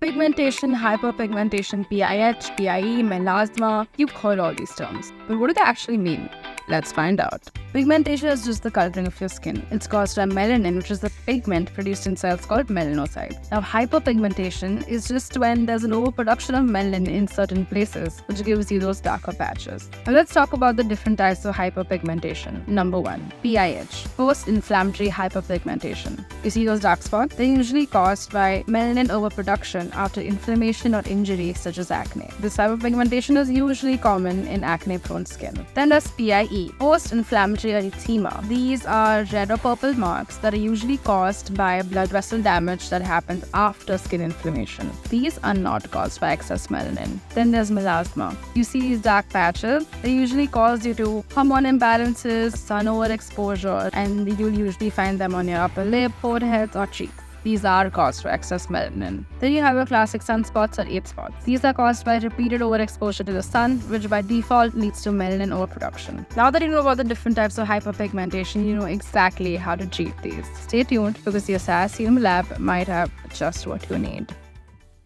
Pigmentation, hyperpigmentation, PIH, PIE, melasma, you've heard all these terms. But what do they actually mean? Let's find out. Pigmentation is just the coloring of your skin. It's caused by melanin, which is the pigment produced in cells called melanocytes. Now, hyperpigmentation is just when there's an overproduction of melanin in certain places, which gives you those darker patches. Now, let's talk about the different types of hyperpigmentation. Number 1, PIH, post-inflammatory hyperpigmentation. You see those dark spots? They're usually caused by melanin overproduction after inflammation or injury, such as acne. This hyperpigmentation is usually common in acne-prone skin. Then there's PIE, post-inflammatory erythema. These are red or purple marks that are usually caused by blood vessel damage that happens after skin inflammation. These are not caused by excess melanin. Then there's melasma. You see these dark patches? They usually cause due to hormone imbalances, sun overexposure, and you'll usually find them on your upper lip, forehead, or cheeks. These are caused by excess melanin. Then you have your classic sunspots or age spots. These are caused by repeated overexposure to the sun, which by default leads to melanin overproduction. Now that you know about the different types of hyperpigmentation, you know exactly how to treat these. Stay tuned because the Asaya Serum Lab might have just what you need.